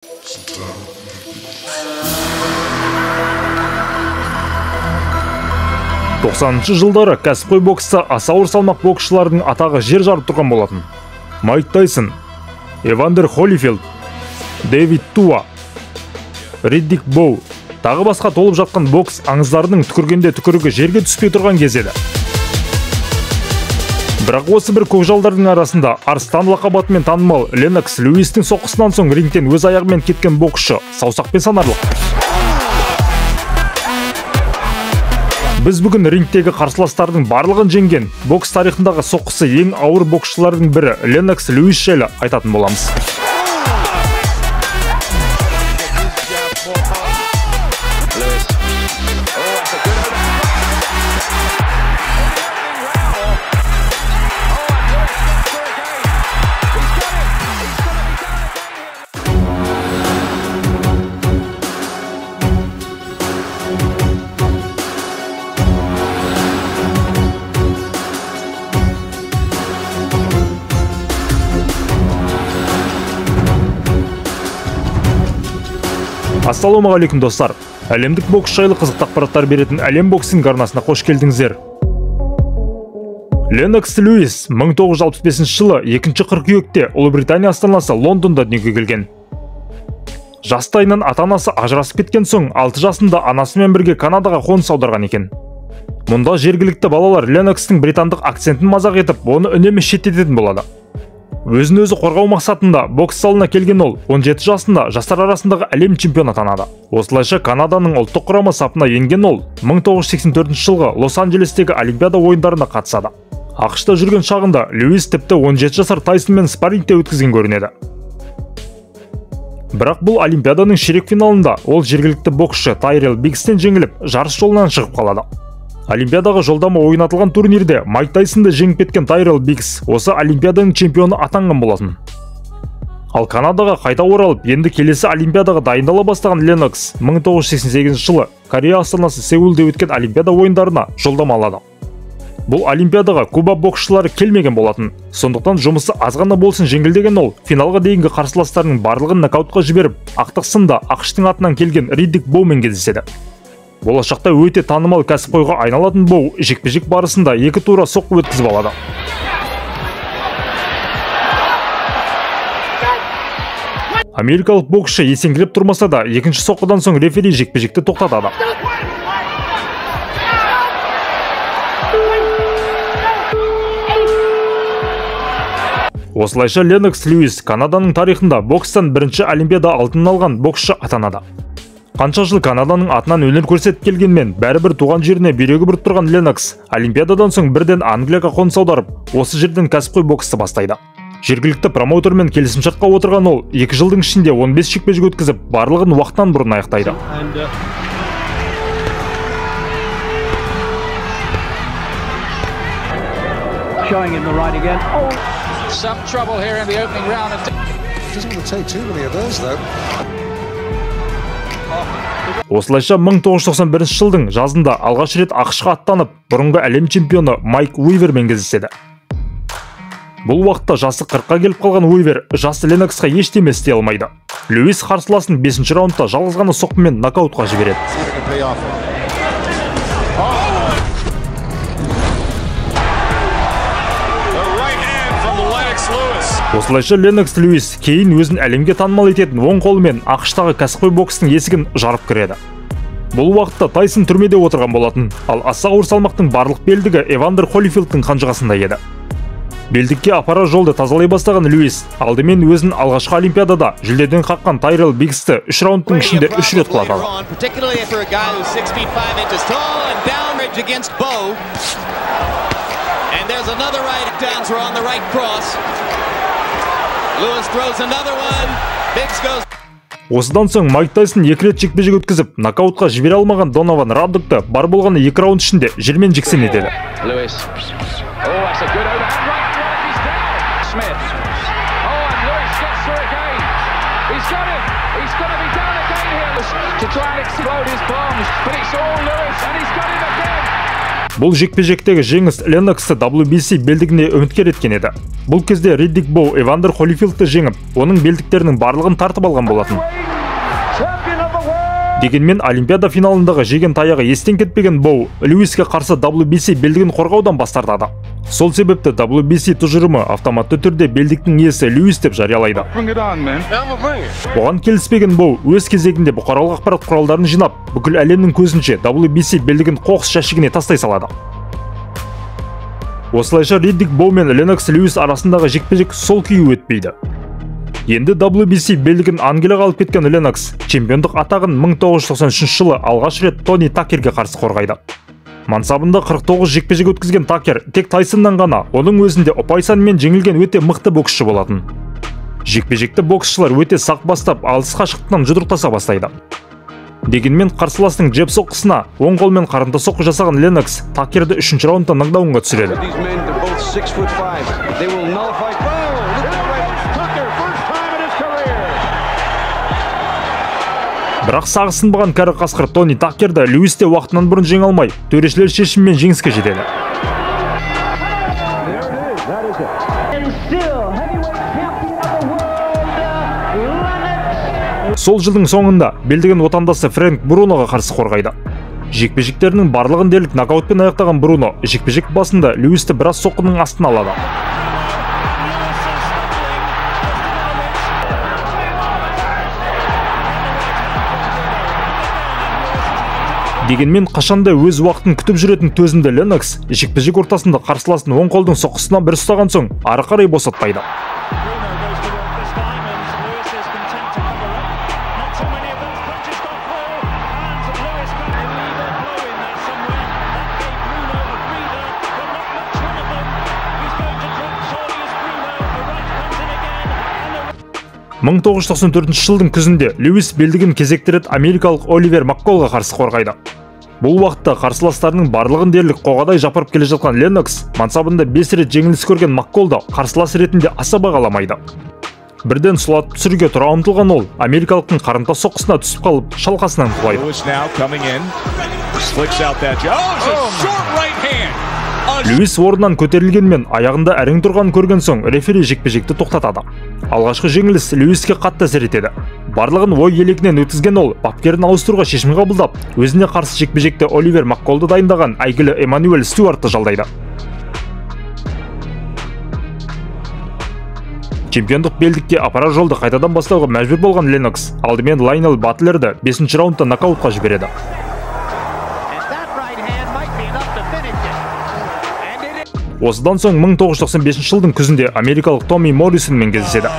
90-шы жылдары кәсіпқой бокста аса ауыр салмақ боксшылардың атағы жер жарып тұрған болатын. Майк Тайсон, Эвандер Холлифилд, Дэвид Туа, Риддик Боу, тағы басқа толып жатқан бокс аңыздарының түкіргенде түкірігі жерге түспей тұрған кез еді. Бірақ осы бір көкжалдардың арасында Арыстан лақабатымен танымал Леннокс Льюистің соққысынан соң рингтен өз аяғымен кеткен боксшы саусақпен санарлық. Біз бүгін рингтегі қарсыластардың барлығын жеңген, бокс тарихындағы соққысы ең ауыр боксшылардың бірі Леннокс Льюис жайлы айтатын боламыз. Ассалаумағалейкум достар. Әлемдік бокс жайлы қызықты ақпараттар беретін әлем боксинг арнасына қош келдіңіздер. Леннокс Льюис 1965 жылы 2 қыркүйекте Ұлыбритания астанасы Лондонда дүниеге келген. Жастайынан ата-анасы ажырасып кеткен соң 6 жасында анасымен бірге Канадаға қоныс аударған екен. Мұнда жергілікті балалар Леннокстың британдық акцентін мазақ етіп, оны үнемі шеттететін болады. Өзін өзі қорғау мақсатында бокс залына келген ол 17 жасында жастар арасындағы әлем чемпионы атанады. Осылайша Канаданың ұлттық құрама сапына енген ол 1984 жылғы Лос-Анджелестегі Олимпиада ойындарына қатысады. ақш-та жүрген шағында Льюис тіпті 17 жасар Тайсонмен спаррингте өткізген көрінеді. Бірақ бұл Олимпиаданың ширек финалында ол жергілікті боксшы Тайрел Биггстен жеңіліп, жарыс жолынан шығып қалады. Олимпиадаға жолдама ойнатылған турнирде Майк Тайсонды жеңіп кеткен Тайрел Биггс осы Олимпиаданың чемпионы атанған болатын. Ал Канадаға қайта оралып, енді келесі Олимпиадаға дайындала бастаған Леннокс 1988 жылы Корея астанасы Сеулде өткен Олимпиада ойындарына жолдама алады. Бұл Олимпиадаға Куба боксшылары келмеген болатын. Сондықтан жұмысы азғана болсын жеңілдеген ол, финалға дейінгі қарсыластарының барлығын нокаутқа жіберіп, ақтық сында ақш-тың атынан келген Риддик Боумен кездеседі. Болашақта өте танымал кәсіпқойға айналатын Боу жекпе-жек барысында 2 тура соққы өткізіп алады. Америкалық боксшы есеңгіреп тұрмаса да, екінші соққыдан соң рефери жекпе-жекті тоқтатады. Осылайша Леннокс Льюис Канаданың тарихында бокстан бірінші Олимпиада алтынын алған боксшы атанады. Қанша жыл Канаданың атынан өнер көрсетіп келгенмен, бәрібір туған жеріне бүйрегі бұрып тұрған Леннокс Олимпиададан соң бірден Англияға қоныс аударып, осы жерден кәсіпқой боксты бастайды. Жергілікті промоутермен келісімшартқа отырған ол 2 жылдың ішінде 15 жекпе-жек өткізіп, барлығын уақыттан бұрын аяқтайды. Осылайша 1991 жылдың жазында алғаш рет ақш-қа аттанып, бұрынғы әлем чемпионы Майк Уивермен кездеседі. Бұл уақытта жасы 40-қа келіп қалған Уивер жас Ленноксқа ештеме істей алмайды. Льюис қарсыласын 5-ші раундта жалғыз ғана соққымен нокаутқа жібереді. Осылайша Леннокс Льюис кейін өзін әлемге танымал ететін оң қолымен ақш-тағы кәсіпқой бокстың есігін жарып кіреді. Бұл уақытта Тайсон түрмеде отырған болатын, ал аса ауыр салмақтың барлық белдігі Эвандер Холлифилдтың қанжығасында еді. Белдікке апара жолды тазалай бастаған Льюис алдымен өзін алғашқы Олимпиадада жүлдеден қаққан Тайрел Биггсті 3 раундтың ішінде 3 рет құлатады. Осыдан соң Майк Тайсон 2 рет жекпе-жек өткізіп, нокаутқа жібере алмаған Донован Раддокты бар болғаны 2 раунд ішінде жермен жексен етеді. Бұл жекпе-жектегі жеңіс Ленноксты WBC белдігіне үміткер еткен еді. Бұл кезде Риддик Боу Эвандер Холлифилдті жеңіп, оның белдіктерінің барлығын тартып алған болатын. Дегенмен Олимпиада финалындағы жеген таяғы естен кетпеген Боу Льюиске қарсы WBC белдігін қорғаудан бас тартады. Сол себепті WBC тұжырымы автоматты түрде белдіктің иесі Льюис деп жариялайды. Оған келіспеген Боу өз кезегінде бұқаралық ақпарат құралдарын жинап, бүкіл әлемнің көзінше WBC белдігін қоқыс жәшігіне тастай салады. Осылайша Риддик Боу мен Леннокс Льюис арасындағы жекпе-жек сол күйі өтпейді. Енді WBC белдігін Англияға алып кеткен Леннокс чемпиондық атағын 1993 жылы алғаш рет Тони Такерге қарсы қорғайды. Мансабында 49 жекпе-жек өткізген Такер тек Тайсоннан ғана, оның өзінде ұпай санымен жеңілген өте мықты боксшы болатын. Жекпе-жекті боксшылар өте сақ бастап, алыс қашықтықтан жұдырықтаса бастайды. Дегенмен қарсыластың джеб соққысына оң қолмен қарымта соққы жасаған Леннокс Такерді 3-ші раундта нокдаунға түсіреді. Бірақ сағысынбаған кәрі қасқыр Тони Такерді Льюисте уақытынан бұрын жеңе алмай, төрешілер шешіммен жеңіске жетеді. Сол жылдың соңында белдігін отандасы Фрэнк Бруноға қарсы қорғайды. Жекпе-жектерінің барлығын дерлік нокаутпен аяқтаған Бруно жекпе-жек басында Льюисті біраз соққының астына алады. Дегенмен қашанда өз уақытын күтіп жүретін төзімді Леннокс жекпе-жек ортасында қарсыласын оң қолдың соққысына бір ұстаған соң ары қарай босатпайды. Мың 1994 жылдың күзінде Льюис белдігін кезекті рет америкалық Оливер Макколға қарсы қорғайды. Бұл уақытта қарсыластарының барлығын дерлік қоғадай жапырып келе жатқан Леннокс мансабында 5 рет жеңіліс көрген Макколды қарсылас ретінде аса бағаламайды. Бірден сұлатып түсіруге тұра ұмтылған ол америкалықтың қарымта соққысына түсіп қалып шалқасынан құлайды. Льюис орнынан көтерілгенмен аяғында әрең тұрған көрген соң рефери жекпе-жекті тоқтатады. Алғашқы жеңіліс Льюиске қатты әсер етеді. Барлығын ой елекінен өткізген ол бапкерін ауыстыруға шешім қабылдап, өзіне қарсы жекпе-жекте Оливер Макколды дайындаған әйгілі Эммануэль Стюартты жалдайды. Чемпиондық белдікке апарар жолды қайтадан бастауға мәжбүр болған Леннокс алдымен Лайнел Батлерді 5-ші раундта нокаутқа жібереді. Осыдан соң 1995 жылдың күзінде америкалық Томми Моррисонмен кездеседі.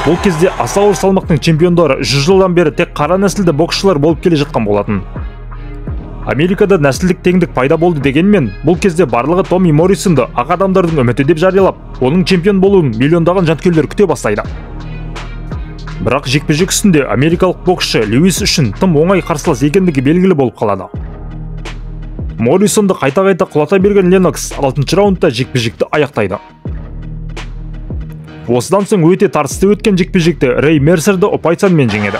Бұл кезде аса ауыр салмақтың чемпиондары 100 жылдан бері тек қара нәсілді боксшылар болып келе жатқан болатын. Америкада нәсілдік теңдік пайда болды дегенмен, бұл кезде барлығы Томми Моррисонды ақ адамдардың үміті деп жариялап, оның чемпион болуын миллиондаған жанкүйерлер күте бастайды. Бірақ жекпе-жек үстінде америкалық боксшы Льюис үшін тым оңай қарсылас екендігі белгілі болып қалады. Моррисонды қайта-қайта құлата берген Леннокс 6-ші раундта жекпе-жекті аяқтайды. Осыдан соң өте тартысты өткен жекпе-жекті Рэй Мерсерді ұпай санымен жеңеді.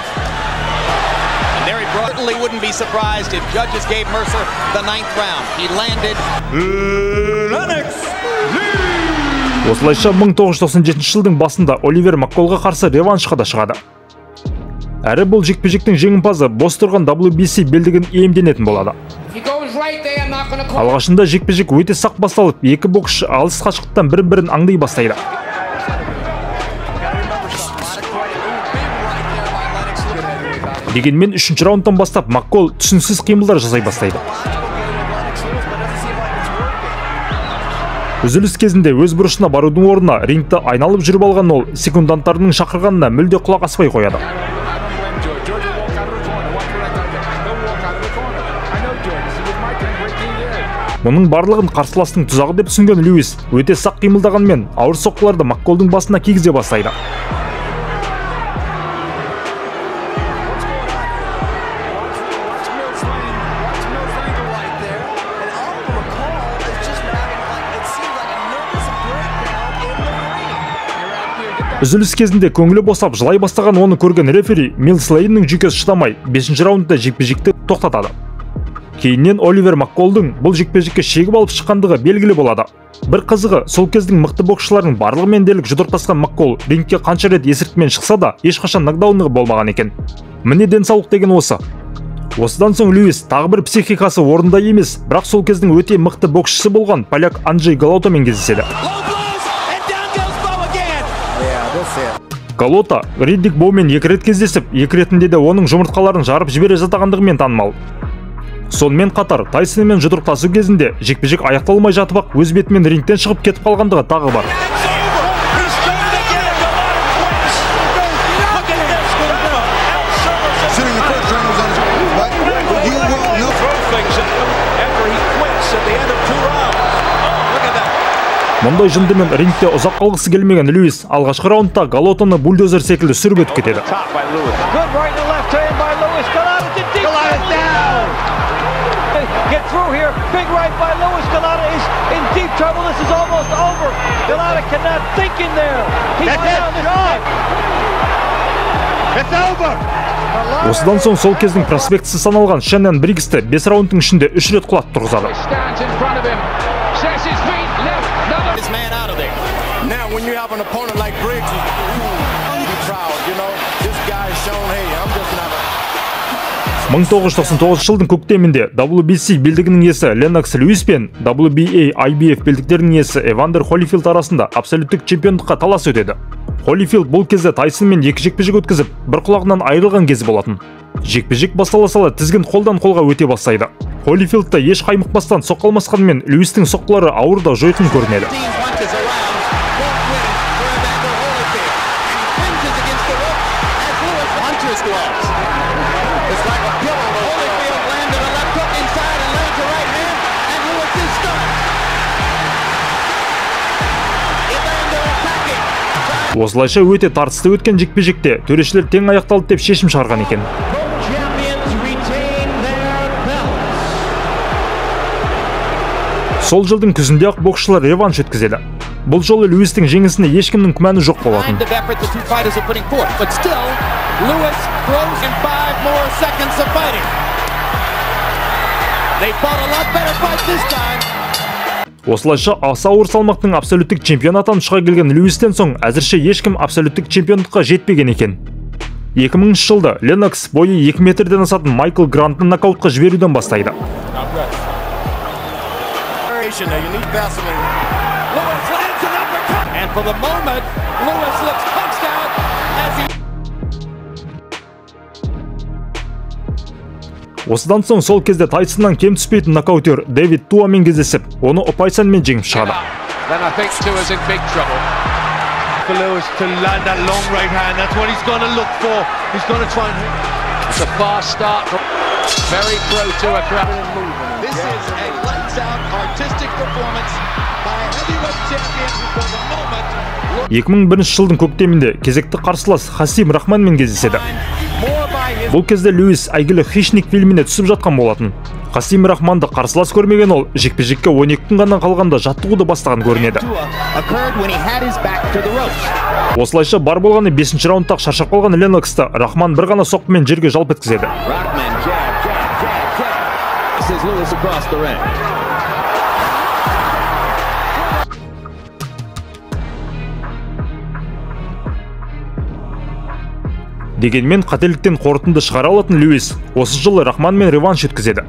Осылайша 1997 жылдың басында Оливер Макколға қарсы реваншқа да шығады. Әрі бұл жекпе-жектің жеңімпазы бос тұрған WBC белдігін иемденетін болады. Алғашында жекпе-жек өте сақ басталып, екі боксшы алыс қашықтықтан бір-бірін аңдай бастайды. Дегенмен 3-ші раундтан бастап Маккол түсініксіз қимылдар жасай бастайды. Үзіліс кезінде өз бұрышына барудың орнына рингті айналып жүріп алған ол секунданттарының шақырғанына мүлде құлақ аспай қояды. Мұның барлығын қарсыластың тұзағы деп түсінген Льюис өте сақ қимылдағанмен ауыр соққыларды Макколдың басына кигізе бастайды. Үзіліс кезінде көңілі босап жылай бастаған оны көрген рефери Мил Слейннің жүйкесі шыдамай 5-ші раундта жекпе-жекті тоқтатады. Кейіннен Оливер Макколдың бұл жекпе-жекке шегіп алып шыққандығы белгілі болады. Бір қызығы, сол кездің мықты боксшылардың барлығымен дерлік жұдырықтасқан Маккол рингке қанша рет есірткімен шықса да, ешқашан нокдаунығы болмаған екен. Міне денсаулық деген осы. Осыдан соң Льюис тағы бір психикасы орында емес, бірақ сол кездің өте мықты боксшысы болған поляк Анджей Галотамен кездеседі. Галота Риддик Боумен 2 рет кездесіп, 2 ретінде де оның жұмыртқаларын жарып жібере жатағандығымен танымал. Сонымен қатар Тайсонмен жұдырықтасу кезінде жекпе-жек аяқталмай жатып-ақ өз бетімен рингтен шығып кетіп қалғандығы тағы бар. Мұндай жындымен рингте ұзақ қалғысы келмеген Льюис алғашқы раундта Галотаны бульдозер секілді сүріп өтіп кетеді. Осыдан соң сол кездің проспектісі саналған Шеннон Бриггсті 5 раундтың ішінде 3 рет құлап тұрғызады. When you have an opponent like Briggs, be proud, you know, this guy has shown, hey, I'm just not. 1999 жылдың көктемінде WBC белдігінің иесі Леннокс Льюис пен WBA IBF белдіктерінің иесі Эвандер Холлифилд арасында абсолюттік чемпиондыққа талас өтеді. Холлифилд бұл кезде Тайсонмен 2 жекпе-жек өткізіп, бір құлағынан айырылған кезі болатын. Жекпе-жек бастала сала тізгін қолдан қолға өте бастайды. Холлифилдта еш қаймықпастан соққы алмасқанымен Льюистің соққылары ауыр да жойқын көрінеді. Осылайша өте тартысты өткен жекпе-жекте төрешілер тең аяқталды деп шешім шығарған екен. Сол жылдың күзінде-ақ боксшылар реванш өткізеді. Бұл жолы Льюистің жеңісіне ешкімнің күмәні жоқ болатын. Осылайша аса ауыр салмақтың абсолюттік чемпион атанып шыға келген Льюистен соң әзірше ешкім абсолюттік чемпиондыққа жетпеген екен. 2000 жылда Леннокс бойы 2 метрден асатын Майкл Грантты нокаутқа жіберуден бастайды. Осыдан соң сол кезде Тайсоннан кем түспейтін нокаутер Дэвид Туамен кездесіп, оны ұпай санымен жеңіп шығады. By 2001 жылдың көктемінде кезекті қарсылас Хасим Рахманмен кездеседі. Бұл кезде Льюис әйгілі Хищник фильміне түсіп жатқан болатын. Хасим Рахманды қарсылас көрмеген ол, жекпе-жекке 12 күн ғана қалғанда жаттығуды бастаған көрінеді. Осылайша бар болғаны 5-ші раундта шаршап қалған Ленноксты Рахман бір ғана соққымен жерге жалп еткізеді. Дегенмен қателіктен қорытынды шығара алатын Льюис осы жылы Рахманмен реванш өткізеді.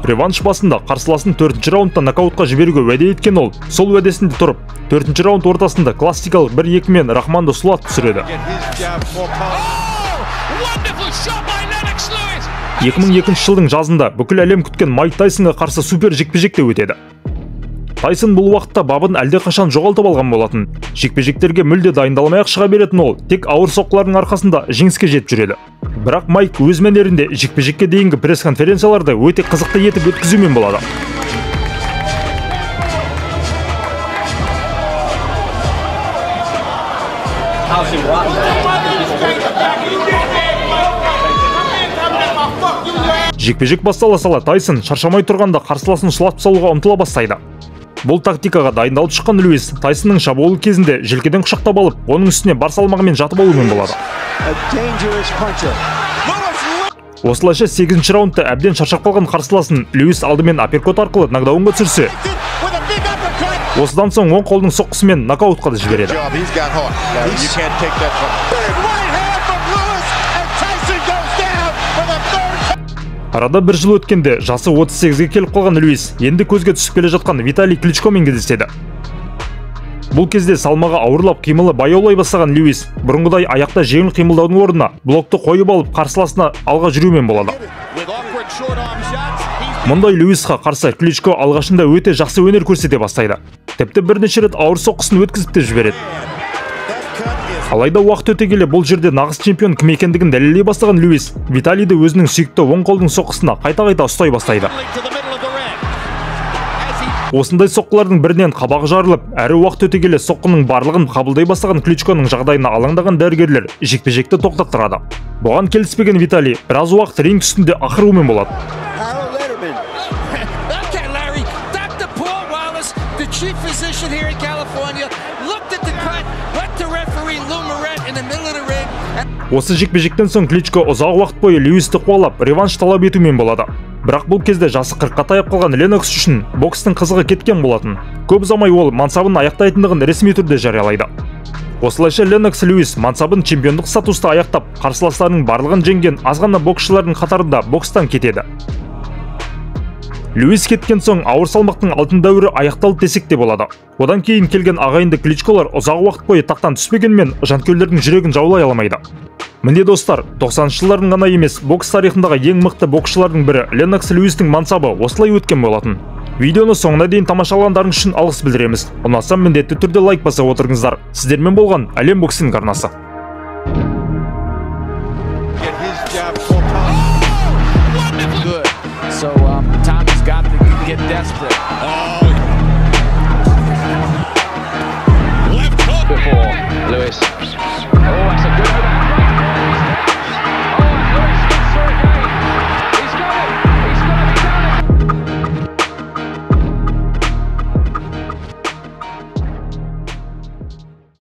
Реванш басында қарсыласын 4-ші раундта нокаутқа жіберуге уәде еткен ол, сол уәдесінде тұрып, 4-ші раунд ортасында классикалық 1-2-мен Рахманды сұлатып түсіреді. 2002 жылдың жазында бүкіл әлем күткен Майк Тайсонға қарсы супер жекпе-жекте өтеді. Тайсон бұл уақытта бабын әлде қашан жоғалтып алған болатын. Жекпе-жектерге мүлде дайындалмай-ақ шыға беретін ол, тек ауыр соққылардың арқасында жеңіске жетіп жүреді. Бірақ Майк өз мәнерінде жекпе-жекке дейінгі пресс-конференцияларды өте қызықты етіп өткізумен болады. Жекпе-жек бастала сала Тайсон шаршамай тұрғанда қарсыласын сұлатып салуға ұмтыла бастайды. Бұл тактикаға дайындалып шыққан Льюис Тайсонның шабуылы кезінде желкеден құшақтап алып, оның үстіне бар салмағымен жатып алумен болады. Осылайша 8-ші раундта әбден шаршап қалған қарсыласын Льюис алдымен апперкот арқылы нокдаунға түсірсе, осыдан соң оң қолдың соққысымен нокаутқа да жібереді. Арада бір жыл өткенде жасы 38-ге келіп қалған Льюис енді көзге түсіп келе жатқан Виталий Кличкомен кездеседі. Бұл кезде салмағы ауырлап қимылы баяулай бастаған Льюис бұрынғыдай аяқта жеңіл қимылдаудың орнына блокты қойып алып қарсыласына алға жүрумен болады. Мұндай Льюисқа қарсы Кличко алғашында өте жақсы өнер көрсете бастайды. Тіпті бірнеше рет ауыр соққысын өткізіп те жібереді. Алайда уақыт өте келе бұл жерде нағыз чемпион кім екендігін дәлелдей бастаған Льюис Виталийді өзінің сүйікті оң қолдың соққысына қайта-қайта ұстай бастайды. Осындай соққылардың бірінен қабағы жарылып, әрі уақыт өте келе соққының барлығын қабылдай бастаған Кличконың жағдайына алаңдаған дәрігерлер жекпе-жекті тоқтаттырады. Бұған келіспеген Виталий біраз уақыт ринг үстінде ақырумен болады. Осы жекпе-жектен соң Кличко ұзақ уақыт бойы Льюисті қуалап, реванш талап етумен болады. Бірақ бұл кезде жасы 40-қа таяп қалған Леннокс үшін бокстың қызығы кеткен болатын. Көп ұзамай ол мансабын аяқтайтындығын ресми түрде жариялайды. Осылайша Леннокс Льюис мансабын чемпиондық статуста аяқтап, қарсыластарының барлығын жеңген аз ғана боксшылардың қатарында бокстан кетеді. Льюис кеткен соң ауыр салмақтың алтын дәуірі аяқталды десек те болады. Одан кейін келген ағайынды Кличколар ұзақ уақыт бойы тақтан түспегенмен жанкүйерлердің жүрегін жаулай алмайды. Міне достар, 90-шы жылдардың ғана емес, бокс тарихындағы ең мықты боксшылардың бірі Леннокс Льюистің мансабы осылай өткен болатын. Видеоны соңына дейін тамашалағандарыңыз үшін алғыс білдіреміз. Ұнаса міндетті түрде лайк басып отырыңыздар. Сіздермен болған Әлем боксинг арнасы. So Tommy's got to get desperate.